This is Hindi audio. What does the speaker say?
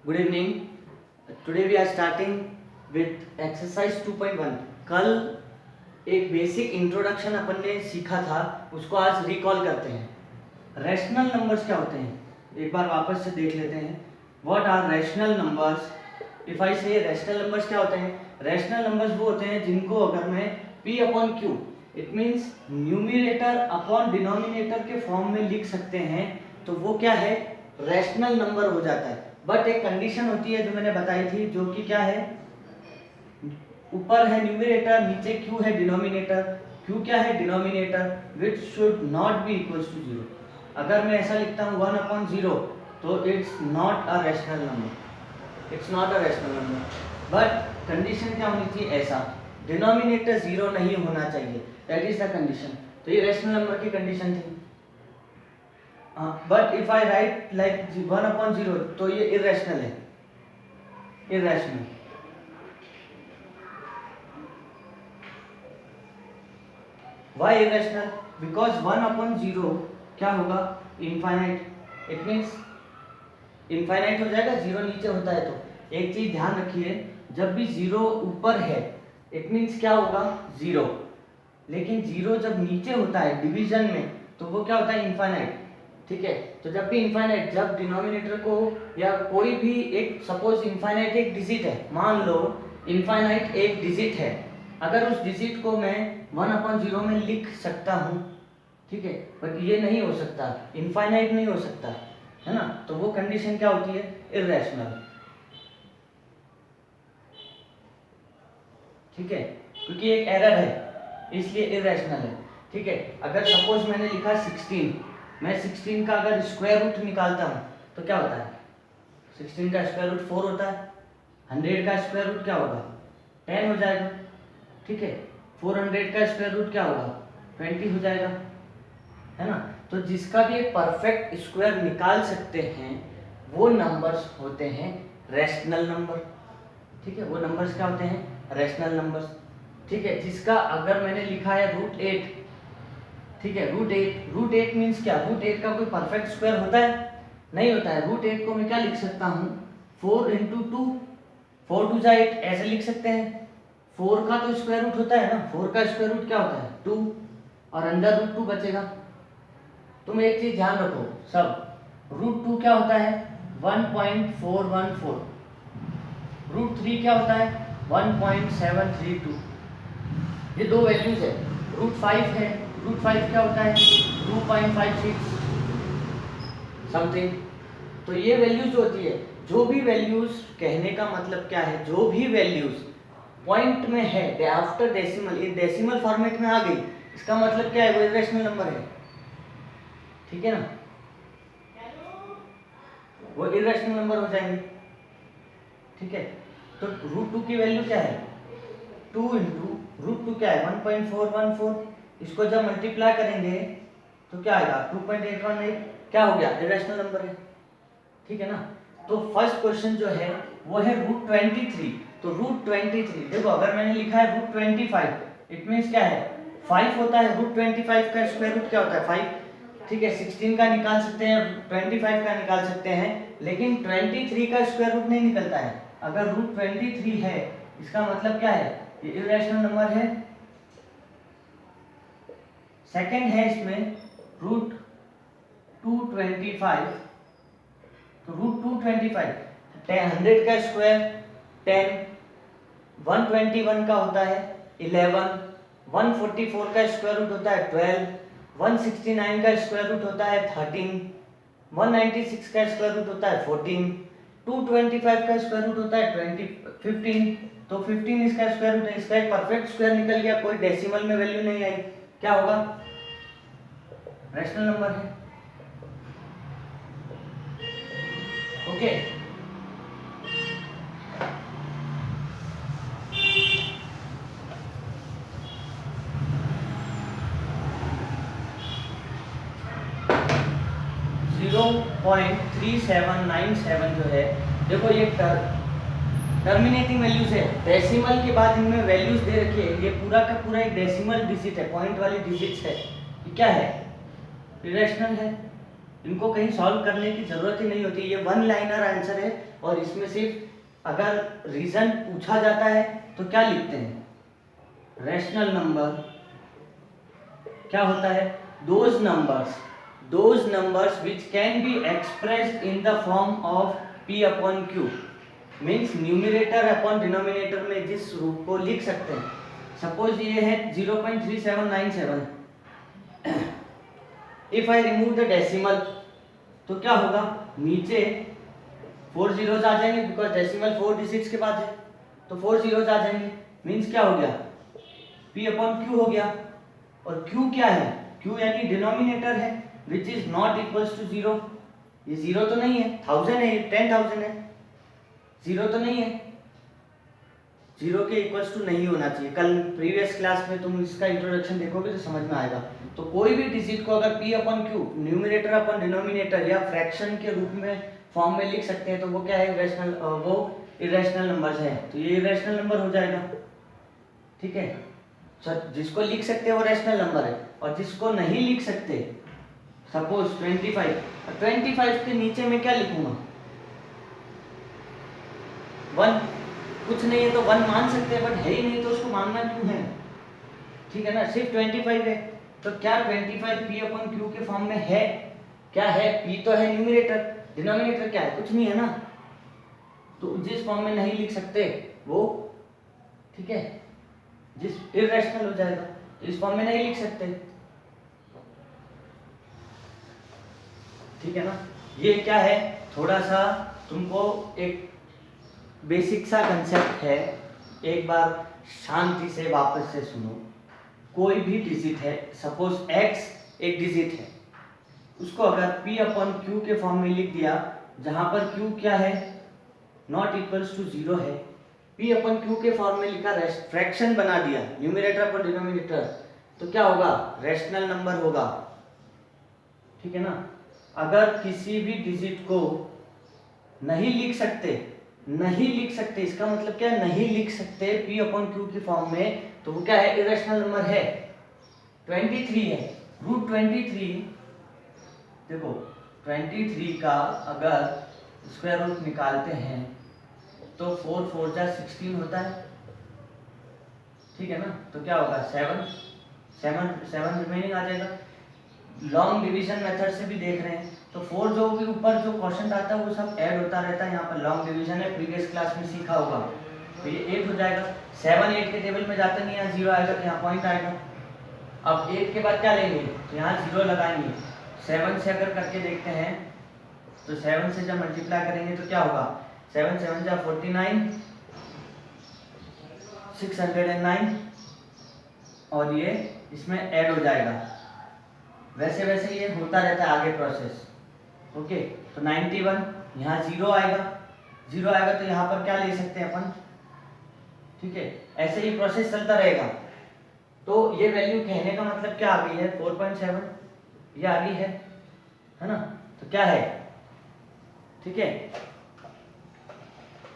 Good evening. Today we are starting with exercise 2.1. कल एक बेसिक इंट्रोडक्शन अपन ने सीखा था, उसको आज रिकॉल करते हैं. रैशनल नंबर्स क्या होते हैं एक बार वापस से देख लेते हैं. What are rational numbers? If I say rational numbers क्या होते हैं? रैशनल नंबर्स वो होते हैं जिनको अगर मैं p upon Q, it means numerator upon denominator के फॉर्म में लिख सकते हैं, तो वो क्या है? रैशनल नंबर हो जाता है. बट एक कंडीशन होती है जो मैंने बताई थी, जो कि क्या है? ऊपर है न्यूमिनेटर, नीचे क्यू है डिनोमिनेटर. क्यू क्या है? Denominator, which should not be equals to 0. अगर मैं ऐसा लिखता हूँ 1 अपॉन 0, तो it's not a rational number. It's not a rational number. But condition क्या होनी चाहिए? ऐसा डिनोमिनेटर 0 नहीं होना चाहिए. That is the condition. तो ये रैशनल नंबर की कंडीशन थी. But if I write like 1 upon 0, तो ये इरेशनल है. Irrational. Why irrational? Because 1 upon 0 क्या होगा? इनफाइनाइट. इट मीन्स इनफाइनाइट हो जाएगा. 0 नीचे होता है तो एक चीज ध्यान रखिए, जब भी 0 ऊपर है इट मीन्स क्या होगा? 0. लेकिन 0 जब नीचे होता है डिवीजन में, तो वो क्या होता है? इनफाइनाइट. ठीक है. तो जब भी इनफाइनाइट, जब डिनोमिनेटर को या कोई भी एक, सपोज इनफाइनाइट एक डिजिट है, मान लो इनफाइनाइट एक डिजिट है, अगर उस डिजिट को मैं 1 अपॉन 0 में लिख सकता हूँ, ठीक है, बट ये नहीं हो सकता, इनफाइनाइट नहीं हो सकता, है ना. तो वो कंडीशन क्या होती है? इरेशनल. ठीक है, क्योंकि एक एरर है इसलिए इरेशनल है. ठीक है. अगर सपोज मैंने लिखा 16, मैं 16 का अगर स्क्वायर रूट निकालता हूँ तो क्या होता है? 16 का स्क्वायर रूट 4 होता है. 100 का स्क्वायर रूट क्या होगा? 10 हो जाएगा. ठीक है. 400 का स्क्वायर रूट क्या होगा? 20 हो जाएगा, है ना. तो जिसका भी एक परफेक्ट स्क्वायर निकाल सकते हैं वो नंबर्स होते हैं रैशनल नंबर. ठीक है. वो नंबर्स क्या होते हैं? Rational numbers. ठीक है. जिसका अगर मैंने लिखा है √8, ठीक है, √8 मीन्स क्या? √8 का कोई परफेक्ट स्क्वायर होता है? नहीं होता है. √8 को मैं क्या लिख सकता हूँ? 4 इंटू 2, 4 2 जा 8, ऐसे लिख सकते हैं. 4 का तो स्क्वायर रूट होता है ना. 4 का स्क्वायर रूट क्या होता है? 2, और अंडर √2 बचेगा. तुम एक चीज ध्यान रखो सब, √2 क्या होता है? 1.414. √3 क्या होता है? 1.732. ये दो वैल्यूज है. √5 है, √5 क्या होता है? 2.56 समथिंग. तो ये वैल्यूज होती है. जो भी वैल्यूज, कहने का मतलब क्या है, जो भी वैल्यूज पॉइंट में है आफ्टर डेसिमल, ये डेसिमल फॉर्मेट में आ गई, इसका मतलब क्या है? वो इरेशनल नंबर है. ठीक है ना. वो इरेशनल नंबर हो जाएंगे. ठीक है. तो √2 की वैल्यू क्या है? 2 इंटू √2 क्या है? 1.414. इसको जब मल्टीप्लाई करेंगे तो क्या आएगा? 2.818. क्या हो गया? इरेशनल नंबर है. ठीक है ना. तो फर्स्ट क्वेश्चन जो है वो है √23. तो √23 देखो, अगर मैंने लिखा है √25, इट मीन्स क्या है? 5 होता है. √25 का स्क्वायर रूट क्या होता है? 5. ठीक है. 16 का निकाल सकते हैं, 25 का निकाल सकते हैं, लेकिन 23 का स्क्वायर रूट नहीं निकलता है. अगर √23 है, इसका मतलब क्या है? ये इरेशनल नंबर है. सेकंड है इसमें √225. तो √225, 100 का स्क्वायर 10, 121 का होता है 11, 144 का स्क्वायर रूट होता है 12, 169 का स्क्वायर रूट होता है 13, 196 का स्क्वायर रूट होता है 14, 225 का स्क्वायर रूट होता है 15. तो 15 इसका स्क्वायर रूट है. इसका एक परफेक्ट स्क्वायर निकल गया, कोई डेसिमल में वैल्यू नहीं आई. क्या होगा? रैशनल नंबर है. ओके. 0.3797 जो है, देखो ये टर्मिनेटिंग वैल्यूज है. डेसिमल के बाद इनमें वैल्यूज दे रखी है. ये पूरा का पूरा एक डेसिमल डिजिट है, पॉइंट वाली डिजिट्स है. ये क्या है? इरेशनल है. इनको कहीं सॉल्व करने की जरूरत ही नहीं होती, ये वन लाइनर आंसर है। और इसमें सिर्फ अगर रीजन पूछा जाता है तो क्या लिखते हैं, रैशनल नंबर क्या होता है, those numbers which can be expressed in the form of p upon q, means numerator upon denominator में जिस रूप को लिख सकते हैं। सपोज ये है 0.3797, if I remove the decimal तो क्या होगा, नीचे 4 zeros आ जाएंगे, बिकॉज डेसिमल 4 डिजिट्स के बाद है, तो 4 zeros आ जाएंगे, मीन्स क्या हो गया, p अपॉन q हो गया। और q क्या है, q यानी डिनोमिनेटर है, which is not equals to 0, ये 0 तो नहीं है, 1000 है, 10,000 है, 0 तो नहीं है, 0 के इक्वल्स टू नहीं होना चाहिए। कल प्रीवियस क्लास में तुम इसका इंट्रोडक्शन देखोगे तो समझ में आएगा। तो कोई भी डिजिट को अगर p upon q numerator upon denominator या फ्रैक्शन के रूप में फॉर्म में लिख सकते हैं तो वो क्या है, इरेशनल, वो इरेशनल नंबर्स है, तो ये इरेशनल नंबर हो जाएगा। ठीक है, जिसको लिख सकते हैं वो रैशनल नंबर है, और जिसको नहीं लिख सकते, सपोज 25 के नीचे मैं क्या लिखूंगा, 1, कुछ नहीं है तो 1 मान सकते हैं, बट है ही नहीं तो उसको मानना क्यों है, ठीक है ना, सिर्फ 25 है, तो क्या 25 p अपॉन q के फॉर्म में है, क्या है, p तो है न्यूमरेटर, डिनोमिनेटर क्या है, कुछ नहीं है ना, तो जिस फॉर्म में नहीं लिख सकते वो, ठीक है, जिस इरेशनल हो जाएगा, तो इस फॉर्म में नहीं लिख सकते, ठीक है ना। ये क्या है, थोड़ा सा तुमको एक बेसिक सा कंसेप्ट है, एक बार शांति से वापस से सुनो। कोई भी डिजिट है, सपोज x एक डिजिट है, उसको अगर p अपॉन q के फॉर्म में लिख दिया, जहां पर q क्या है, नॉट इक्वल्स टू 0 है, p अपॉन q के फॉर्म में लिखा, फ्रैक्शन बना दिया, न्यूमरेटर अपॉन डिनोमिनेटर, तो क्या होगा, रैशनल नंबर होगा, ठीक है ना। अगर किसी भी डिजिट को नहीं लिख सकते, इसका मतलब क्या है, नहीं लिख सकते p अपॉन q के फॉर्म में, तो वो क्या है, इरेशनल नंबर है, 23 है, रूट 23, देखो 23 का अगर स्क्वायर रूट निकालते हैं तो 4 4 जा 16 होता है, ठीक है ना, तो क्या होगा, 7 रिमेनिंग आ जाएगा। लॉन्ग डिवीजन मेथड से भी देख रहे हैं तो 4 जो भी ऊपर जो क्वेश्चन आता है वो सब ऐड होता रहता है, यहाँ पर लॉन्ग डिवीजन है, प्रीवियस क्लास में सीखा होगा, तो ये 8 हो जाएगा। 7 8 के टेबल में जाते नहीं, यहाँ 0 आएगा तो यहाँ पॉइंट आएगा। अब 8 के बाद क्या लेंगे, तो यहाँ 0 लगाएंगे। 7 से अगर करके देखते हैं तो 7 से जब मल्टीप्लाई करेंगे तो क्या होगा, 7 7 जा 49, 609, और ये इसमें ऐड हो जाएगा। वैसे वैसे ये होता रहता है आगे प्रोसेस, ओके। तो 91, यहाँ 0 आएगा तो यहाँ पर क्या ले सकते हैं अपन, ठीक है, ऐसे ही प्रोसेस चलता रहेगा। तो ये वैल्यू कहने का मतलब क्या आ गई है, 4.7 ये आ गई है ना, तो क्या है, ठीक है।